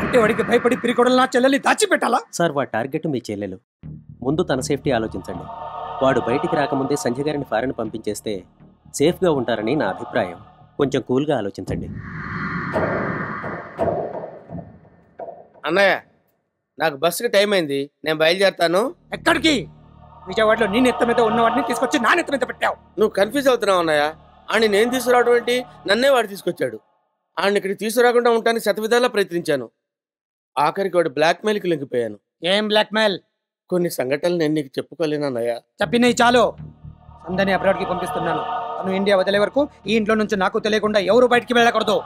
అంటే వాడికి భయపడి పిరికొడలు నా చెల్లెల్ని దాచిపెట్టాలా? సార్ వాడి టార్గెట్ మీ చెల్లెలు. ముందు తన సేఫ్టీ ఆలోచించండి. వాడు బయటికి రాకముందే సంజయ్ గారిని ఫారెన్ పంపించేస్తే సేఫ్గా ఉంటారని నా అభిప్రాయం. కొంచెం కూల్గా ఆలోచించండి. అన్నయ్య, నాకు బస్సుకి టైం అయింది, నేను బయలుదేరుతాను. ఎక్కడికి? విజయవాడలో నీ నెత్త మీద ఉన్న వాడిని తీసుకొచ్చి నా నెత్త మీద పెట్టావు. నువ్వు కన్ఫ్యూజ్ అవుతున్నావు అన్నయ్య. ఆడిని నేను తీసుకురావడం ఏంటి? నన్నే వాడు తీసుకొచ్చాడు. ఆడిని ఇక్కడికి తీసుకురాకుండా ఉండటానికి శతవిధాలా ప్రయత్నించాను. ఆఖరికి వాడు బ్లాక్మెయిల్కి లొంగిపోయాను. ఏం బ్లాక్మెయిల్? కొన్ని సంఘటనలు నేను నీకు చెప్పుకోలేను అన్నయ్య. చెప్పినవి చాలు. సందని అబ్రాడ్కి పంపిస్తున్నాను. తను ఇండియా వదిలే వరకు ఈ ఇంట్లో నుంచి నాకు తెలియకుండా ఎవరు బయటికి వెళ్ళకూడదు.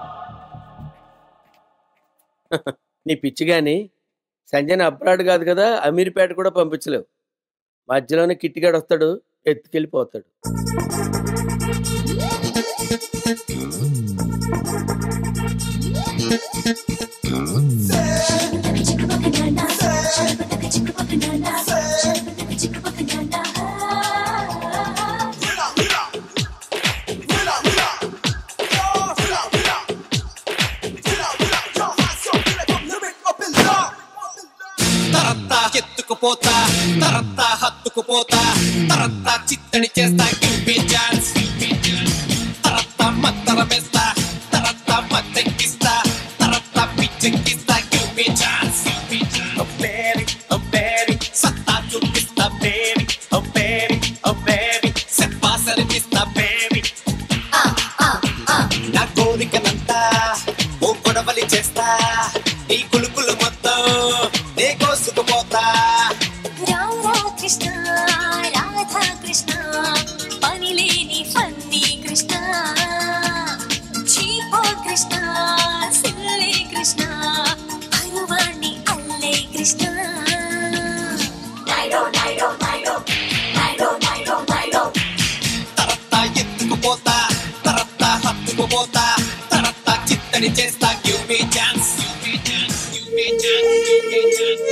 నీ పిచ్చి గాని సంజయ్ని అబ్రాడ్ కాదు కదా, అమీర్పేట కూడా పంపించలేవు. మధ్యలోనే కిట్టిగాడు వస్తాడు, ఎత్తుకెళ్ళిపోతాడు. ఎత్తుకుపోతా తరంతా హత్తుకుపోతా తరంతా చిత్తడి చేస్తా తరంతా మత్తర వేస్తా తరంతా మత్తెక్కిస్తా తరంతా పిచ్చెక్కిస్తా సత్తా చూపిస్తా బేబీ ఓ బేబీ ఓ బేబీ సెప్పాసరిపిస్తా బేబీ నా కోరికనంతా ఓ గొడవలి చేస్తా ఈ కులుకులు మొత్తం నే కోసుకుపోతా. రాధా కృష్ణ రాధా కృష్ణ పనిలేని ఫన్నీ కృష్ణ చీపో కృష్ణ సిల్లే కృష్ణ పరువాణ్ణి అల్లే కృష్ణ నైడో నైడో నైడో నైడో నైడో నైడో తరత్తా ఎత్తుకుపోతా తరత్తా హత్తుకుపోతా తరత్తా చిత్తడి చేస్తా. Give me chance give me chance give me chance give me chance.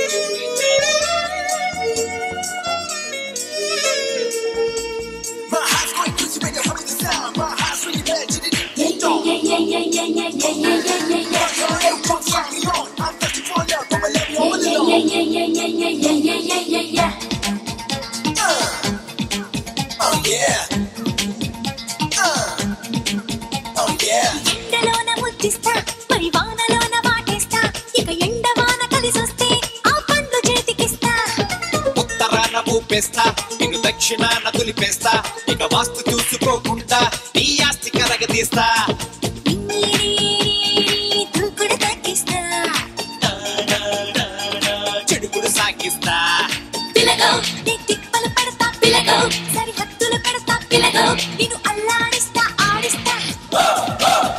My heart's going crazy when you hear the sound. My heart's really bad. I'm touching for love, but I love you all alone. Oh yeah. Oh yeah. ఎండలోన ముద్దిస్తా మరి వానలోన వాటేస్తా ఇక ఎండవాన కలిసొస్తే ఆ పండు చేతికిస్తా. ఉత్తరాన ఊపేస్తా నిన్ను దక్షిణాన తులిపేస్తా ఇక వాస్తు చూసుకోకుండా నీ ఆస్తి కరగదీస్తా. దూకుడు తగ్గిస్తా చెడుగుడు సాగిస్తా. పిలగో నీ తిప్పలు పెడతా పిలగో సరిహద్దులు పెడతా పిలగో నిన్ను అల్లాడిస్తా ఆడిస్తా.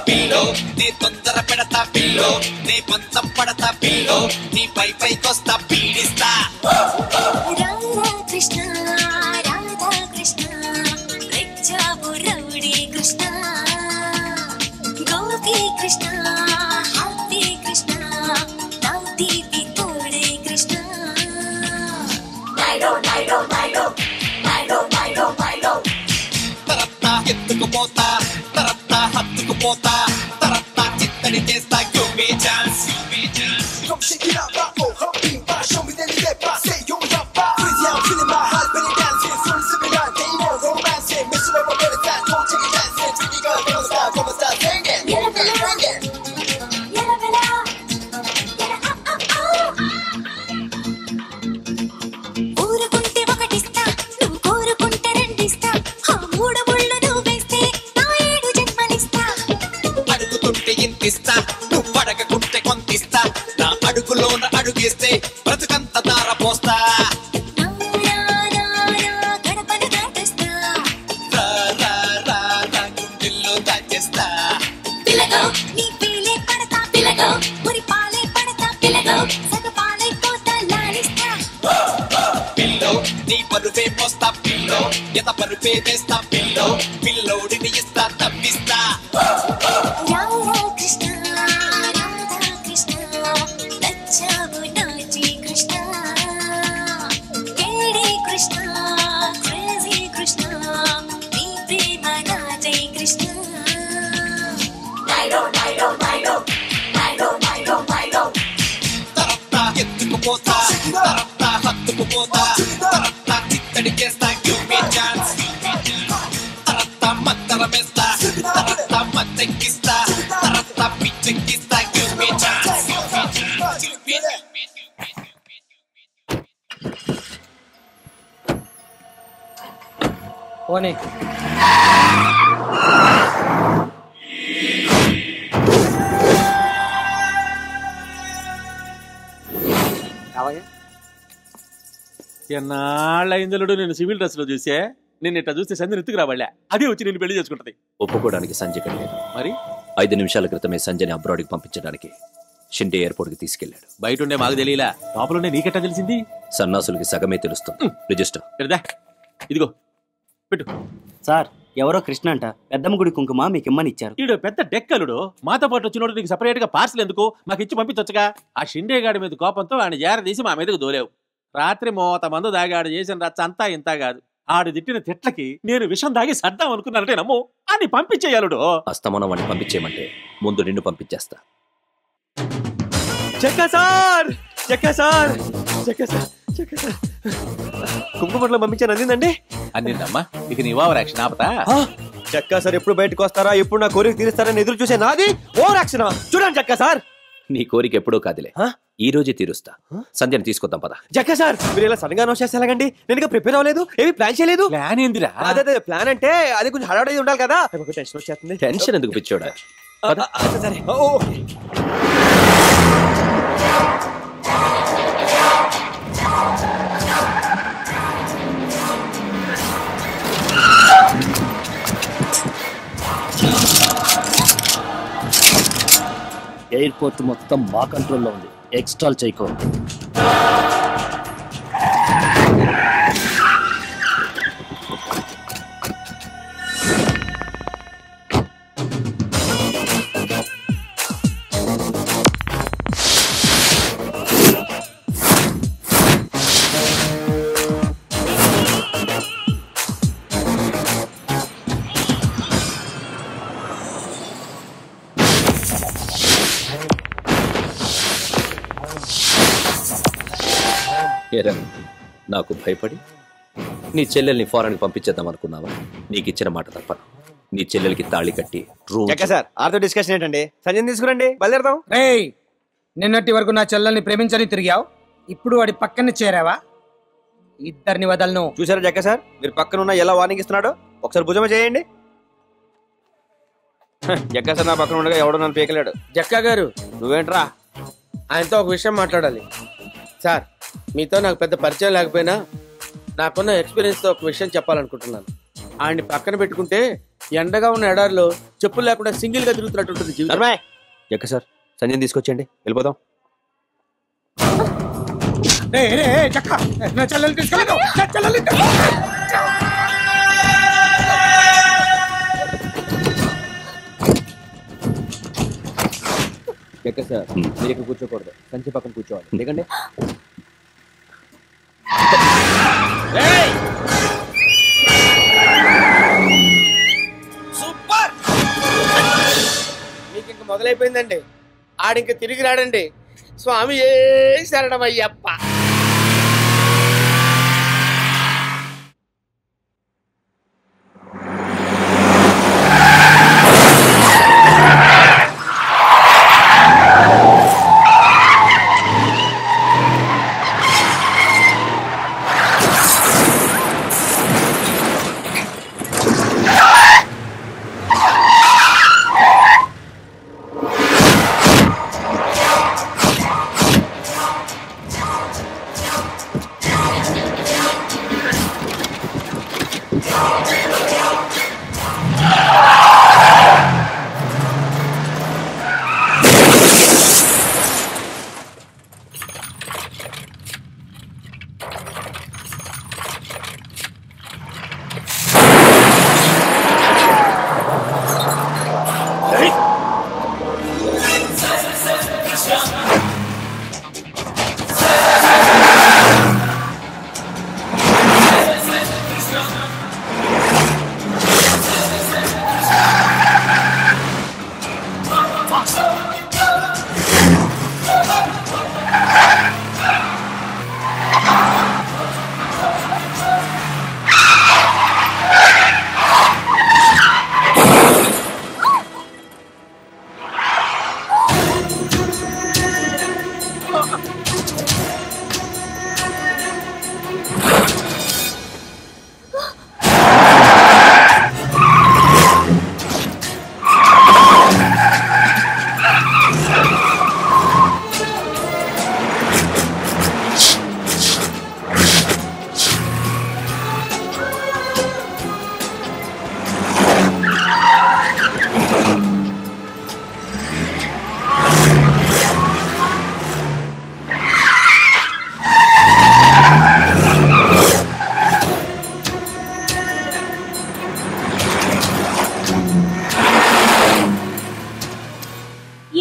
పిల్లో నీ తొందర పెడతా పిల్లో నీ పంతం పడతా పిల్లో నీ పైకొస్తా పీడిస్తా. రాధా కృష్ణ రాధా కృష్ణ రెచ్చావు రౌడీ కృష్ణ గోపీ కృష్ణ హాపీ కృష్ణ నవ్వుతీపి తోడే కృష్ణ నైడో నైడో నైడో నైడో నైడో నైడో తరత్తా ఎత్తుకుపోతా తరత్తా హత్తుకుపోతా తరత్తా చిత్తడి చేస్తా. Give me chance give me chance. Come shake it up, rock, oh, hop, beat, back, show me that you get back, say yo, you're back. Crazy, I'm feeling my heart, belly dancing, soon sipping on, they know romancing, missing up my belly fat, don't take it dancing, pretty girl, come on, start singing, singing. ఎలవెలా ఊరుకుంటే ఒకటిస్తా నువ్వు కోరుకుంటే రెండిస్తా ఆ మూడు ముళ్ళు నువ్వు వేస్తే నా 7 జన్మలిస్తా. అడుగుతుంటే ఇంతిస్తా నువ్వు అడగకుంటే కొంతిస్తా నా అడుగులోన అడుగేస్తే బ్రతుకంత దార పోస్తా. గడపను దాటేస్తా రా రా రా నా గుండెల్లో దాచేస్తా. పిలగో నీ పీలే పడతా పిలగో మురి పాలే పడతా పిలగో సగపాలైపోతా లాలిస్తా. పిల్లో నీ పరువే పోస్తా పిల్లో ఎత పరుపే వేస్తా పిల్లో పిల్లోడిని ఇస్తా తప్పిస్తా. రాధా కృష్ణ రాధా కృష్ణ నచ్చావు నాచి కృష్ణ కేడి కృష్ణ క్రేజీ కృష్ణ నీ ప్రేమ నాజై కృష్ణ నైడో నైడో నైడో నైడో నైడో నైడో తరత్తా హత్తుకుపోతా తరత్తా చిత్తడి చేస్తా give me chance తరత్తా మత్తరమేస్తా తరత్తా మత్తెక్కిస్తా తరత్తా పిచ్చెక్కిస్తా give me chance పోనీ ఎన్నాళ్ళైందలుడు నేను సివిల్ డ్రెస్ లో చూసే నేను ఇట్లా చూస్తే సంధ్యను ఎత్తుకు రావాళ్ళ అదే వచ్చి నేను పెళ్లి చేసుకుంటది. ఒప్పుకోవడానికి సంజయ్ లేదు. మరి 5 నిమిషాల క్రితమే సంజయ్ని అబ్రాడ్కి పంపించడానికి షిండే ఎయిర్పోర్ట్కి తీసుకెళ్లాడు. బయట ఉండే మాకు తెలియలా, లోపల ఉండే నీకెట్టా తెలిసింది? సన్నాసులకి సగమే తెలుస్తుంది. రిజిస్టర్ పెడదా, ఇదిగో పెట్టు. సార్ ఎవరో కృష్ణ అంట పెద్దమ్మ గుడి కుంకుమ మీకు ఇమ్మని ఇచ్చారు. ఈడు పెద్ద డెక్కలుడు, మాతో పాటు వచ్చినోడు నీకు సపరేట్ గా పార్సల్ ఎందుకు మాకు ఇచ్చి పంపించొచ్చుగా. ఆ షిండే గాడి మీద కోపంతో ఆయన జారదీసి మా మీదకు దోలేవు. రాత్రి 30 మంది దాగాడు చేసిన రచ్చ అంతా ఇంత కాదు. ఆడు తిట్టిన తిట్లకి నేను విషం దాగి సర్దాం అనుకున్నానంటే నమ్ము అని పంపించేయాలుడు. అస్తమానం వాడిని పంపించేయమంటే ముందు నిన్ను పంపించేస్తా. కుంకుమట్లో పంపించాను, అందిందండి. అందిందమ్మా, ఇక నీ ఓవర్ యాక్షన్ ఆపతా. చక్కా సార్ ఎప్పుడు బయటకు వస్తారా, ఎప్పుడు నా కోరిక తీరుస్తారని ఎదురు చూసే నాది ఓవర్ యాక్షన్. చూడండి చక్కా సార్, నీ కోరిక ఎప్పుడూ కాదులే, ఈ రోజే తీరుస్తా. సంధ్యను తీసుకొద్దాం పద. జక్క సార్ మీరు ఇలా సడన్ గా అనౌన్స్ చేస్తే ఎలాగండి? నేను ఇంకా ప్రిపేర్ అవ్వలేదు, ఏమి ప్లాన్ చేయలేదు. ప్లాన్ ఏందిరా? అదే ప్లాన్ అంటే అది కొంచెం హడావుడి ఉండాలి కదా. టెన్షన్ వచ్చేస్తుంది. టెన్షన్ ఎందుకు పిచ్చోడా? సరే ఎయిర్పోర్ట్ మొత్తం మా కంట్రోల్లో ఉంది, ఎక్స్ట్రాల్ చేయకో. ఏరా, నాకు భయపడి నీ చెల్లెల్ని ఫారెన్కి పంపించేద్దాం అనుకున్నావా? నీకు ఇచ్చిన మాట తప్పను. నీ చెల్లెలకి తాళి కట్టి సార్ ఆర్తో డిస్కషన్ ఏంటండి? సంజయ్ తీసుకురండి, బయలుదేరదాం. రేయ్, నిన్నటి వరకు నా చెల్లెల్ని ప్రేమించని తిరిగావు, ఇప్పుడు వాడి పక్కన చేరావా? ఇద్దరిని వదలను. చూసారా జక్క సార్, మీరు పక్కన ఉన్న ఎలా వార్నింగ్ ఇస్తున్నాడో? ఒకసారి భుజమ చేయండి. జక్క సార్ నా పక్కన ఉండగా ఎవడో నన్ను పీకలేడు. జక్కా గారు, నువ్వేంట్రా? ఆయనతో ఒక విషయం మాట్లాడాలి. సార్, మీతో నాకు పెద్ద పరిచయం లేకపోయినా నాకున్న ఎక్స్పీరియన్స్తో ఒక విషయం చెప్పాలనుకుంటున్నాను. ఆయన్ని పక్కన పెట్టుకుంటే ఎండగా ఉన్న ఎడారిలో చెప్పులు లేకుండా సింగిల్ గా తిరుగుతున్నట్టుంటుంది జీవితం. జక్క సార్ సంజయ్ తీసుకొచ్చేయండి, వెళ్ళిపోదాం. నా చెల్లెల్ని తీసుకెళ్ళను, నా చెల్లెల్ని జక్క సార్ మీరు ఇక్కడ కూర్చోకూడదు, సంచి పక్కన కూర్చోవాలి. ఎందుకండి సూపర్, మీకు ఇంక మొదలైపోయిందండి. ఆడింక తిరిగి రాడండి. స్వామి ఏ శరణమయ్యప్ప.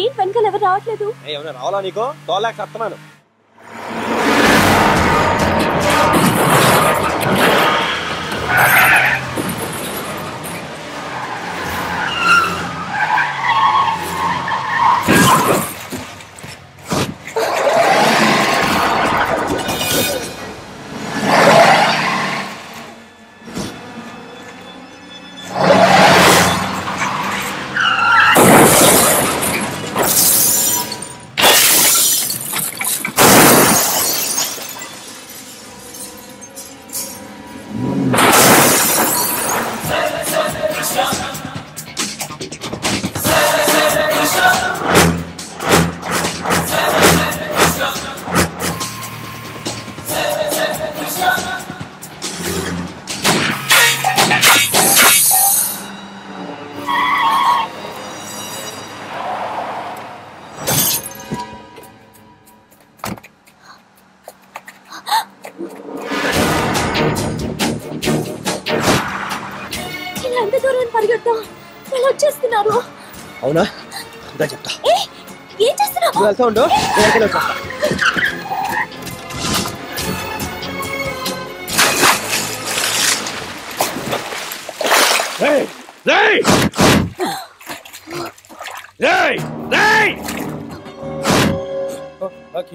ఏం వెనకాల ఎవరు రావట్లేదు? ఏమైనా రావాలా నీకు? తోలేక వస్తున్నాను. అవునా? ఇదా చెప్తా. ఏం చేస్తున్నావు? వెళ్తా ఉండు, నేను వచ్చేస్తా.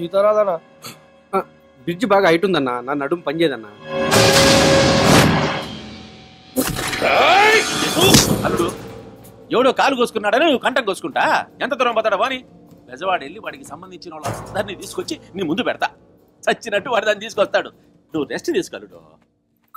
ఈత రాదన్నా. బ్రిడ్జ్ బాగా హైట్ ఉందన్నా, నా నడుము పనిచేయదన్నా. అల్లుడు ఎవడో కాలు కోసుకున్నాడని నువ్వు కంటం కోసుకుంటా? ఎంత దూరం పోతాడా వాని? బెజవాడు వెళ్ళి వాడికి సంబంధించిన వాళ్ళందరినీ తీసుకొచ్చి నీ ముందు పెడతా. చచ్చినట్టు వాడు దాన్ని తీసుకొస్తాడు. నువ్వు రెస్ట్ తీసుకోలేడు.